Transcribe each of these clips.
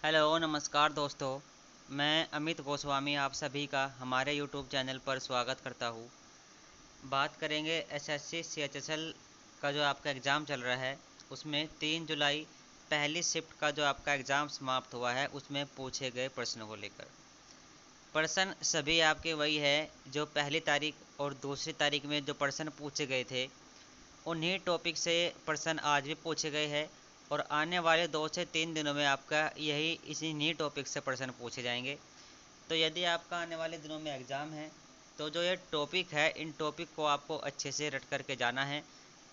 Hello नमस्कार दोस्तों। मैं अमित गोस्वामी आप सभी का हमारे यूट्यूब चैनल पर स्वागत करता हूँ। बात करेंगे एसएससी सीएचएसएल का जो आपका एग्ज़ाम चल रहा है उसमें 3 जुलाई पहली शिफ्ट का जो आपका एग्ज़ाम समाप्त हुआ है उसमें पूछे गए प्रश्नों को लेकर। प्रश्न सभी आपके वही है जो पहली तारीख और दूसरी तारीख में जो प्रश्न पूछे गए थे उन्हीं टॉपिक से प्रश्न आज भी पूछे गए हैं और आने वाले 2 से 3 दिनों में आपका यही इन्हीं टॉपिक से प्रश्न पूछे जाएंगे। तो यदि आपका आने वाले दिनों में एग्ज़ाम है तो जो ये टॉपिक है इन टॉपिक को आपको अच्छे से रट करके जाना है।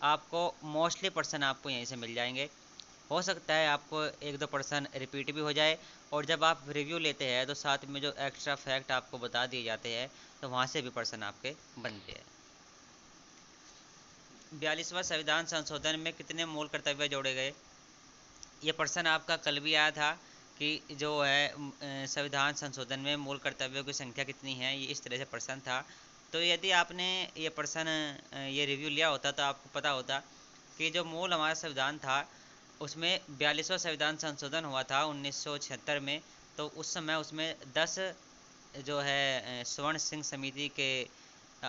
आपको मोस्टली प्रश्न आपको यहीं से मिल जाएंगे। हो सकता है आपको एक दो प्रश्न रिपीट भी हो जाए और जब आप रिव्यू लेते हैं तो साथ में जो एक्स्ट्रा फैक्ट आपको बता दिए जाते हैं तो वहाँ से भी प्रश्न आपके बनते हैं। 42वां संविधान संशोधन में कितने मूल कर्तव्य जोड़े गए? ये प्रश्न आपका कल भी आया था कि जो है संविधान संशोधन में मूल कर्तव्यों की संख्या कितनी है, ये इस तरह से प्रश्न था। तो यदि आपने ये प्रश्न ये रिव्यू लिया होता तो आपको पता होता कि जो मूल हमारा संविधान था उसमें 42वां संविधान संशोधन हुआ था 1976 में। तो उस समय उसमें 10 जो है स्वर्ण सिंह समिति के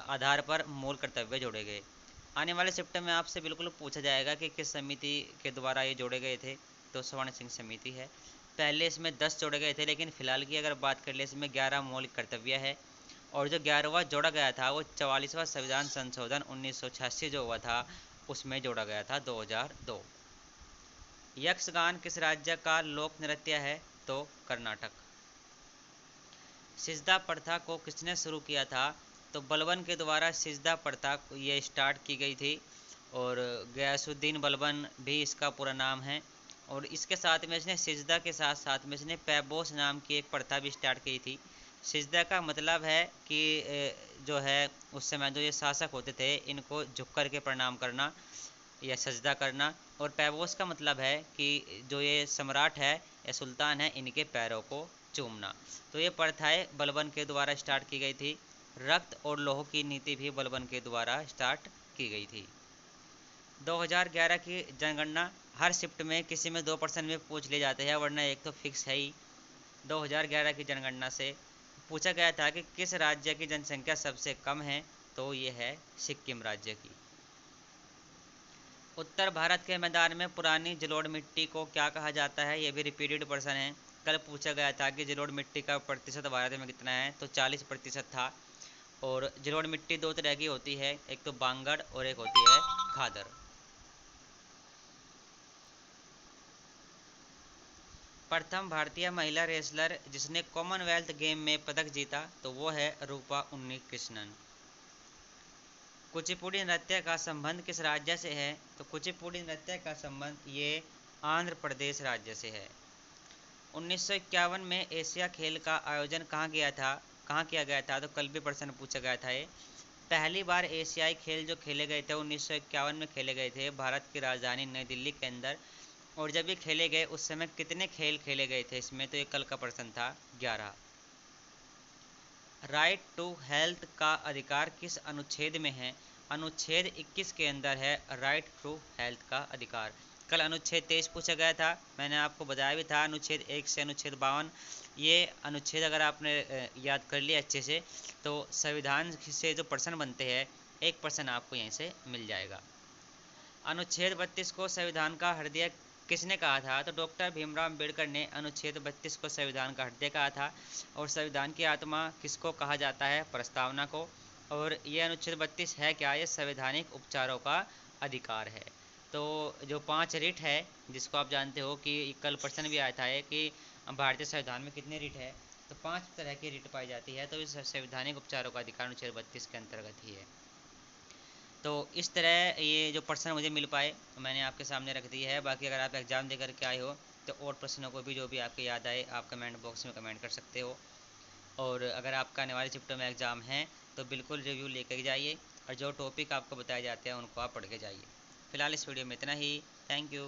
आधार पर मूल कर्तव्य जोड़े गए। आने वाले शिफ्ट में आपसे बिल्कुल पूछा जाएगा कि किस समिति के द्वारा ये जोड़े गए थे, तो स्वर्ण सिंह समिति है। पहले इसमें 10 जोड़े गए थे लेकिन फ़िलहाल की अगर बात कर ले इसमें 11 मौलिक कर्तव्य है और जो 11वां जोड़ा गया था वो 44वां संविधान संशोधन 1986 जो हुआ था उसमें जोड़ा गया था 2002। यक्षगान किस राज्य का लोक नृत्य है? तो कर्नाटक। सिजदा प्रथा को किसने शुरू किया था? तो बलबन के द्वारा सिजदा प्रथा ये स्टार्ट की गई थी और गयासुद्दीन बलबन भी इसका पूरा नाम है। और इसके साथ में इसने सिजदा के साथ साथ में इसने पैबोस नाम की एक प्रथा भी स्टार्ट की थी। सिजदा का मतलब है कि जो है उस समय जो ये शासक होते थे इनको झुक कर के प्रणाम करना या सजदा करना। और पैबोस का मतलब है कि जो ये सम्राट है या सुल्तान है इनके पैरों को चूमना। तो ये प्रथाएं बलबन के द्वारा स्टार्ट की गई थी। रक्त और लौह की नीति भी बलबन के द्वारा स्टार्ट की गई थी। 2011 की जनगणना हर शिफ्ट में किसी में 2 प्रश्न में पूछ लिए जाते हैं वरना एक तो फिक्स है ही। 2011 की जनगणना से पूछा गया था कि किस राज्य की जनसंख्या सबसे कम है, तो ये है सिक्किम राज्य की। उत्तर भारत के मैदान में पुरानी जलोढ़ मिट्टी को क्या कहा जाता है? ये भी रिपीटेड प्रश्न है। कल पूछा गया था कि जलोढ़ मिट्टी का प्रतिशत भारत में कितना है, तो 40% था। और जलोढ़ मिट्टी 2 तरह की होती है, एक तो बांगड़ और एक होती है खादर। प्रथम भारतीय महिला रेसलर जिसने कॉमनवेल्थ गेम में पदक जीता तो वो है रूपा उन्नीकृष्णन। कुचिपुड़ी नृत्य का संबंध किस राज्य से है? तो कुचिपुड़ी नृत्य का संबंध ये आंध्र प्रदेश राज्य से है। 1951 में एशिया खेल का आयोजन कहाँ किया गया था? तो कल भी प्रश्न पूछा गया था ये। पहली बार एशियाई खेल जो खेले गए थे 1951 में खेले गए थे भारत की राजधानी नई दिल्ली के अंदर। और जब ये खेले गए उस समय कितने खेल खेले गए थे इसमें? तो ये कल का प्रश्न था 11। राइट टू हेल्थ का अधिकार किस अनुच्छेद में है? अनुच्छेद 21 के अंदर है राइट टू हेल्थ का अधिकार। कल अनुच्छेद 23 पूछा गया था, मैंने आपको बताया भी था अनुच्छेद 1 से अनुच्छेद 52। ये अनुच्छेद अगर आपने याद कर लिया अच्छे से तो संविधान से जो प्रश्न बनते हैं एक प्रश्न आपको यहीं से मिल जाएगा। अनुच्छेद 32 को संविधान का हृदय किसने कहा था? तो डॉक्टर भीमराव अम्बेडकर ने अनुच्छेद 32 को संविधान का हृदय कहा था। और संविधान की आत्मा किसको कहा जाता है? प्रस्तावना को। और ये अनुच्छेद 32 है क्या? ये संवैधानिक उपचारों का अधिकार है। तो जो 5 रिट है जिसको आप जानते हो कि कल प्रश्न भी आया था कि भारतीय संविधान में कितने रिट है, तो 5 तरह की रिट पाई जाती है। तो इस संवैधानिक उपचारों का अधिकार अनुच्छेद 32 के अंतर्गत ही है। तो इस तरह ये जो प्रश्न मुझे मिल पाए तो मैंने आपके सामने रख दी है। बाकी अगर आप एग्ज़ाम दे करके आए हो तो और प्रश्नों को भी जो भी आपके याद आए आप कमेंट बॉक्स में कमेंट कर सकते हो। और अगर आपका आने वाले शिफ्टों में एग्ज़ाम है तो बिल्कुल रिव्यू लेकर जाइए और जो टॉपिक आपको बताए जाते हैं उनको आप पढ़ के जाइए। फ़िलहाल इस वीडियो में इतना ही। Thank you.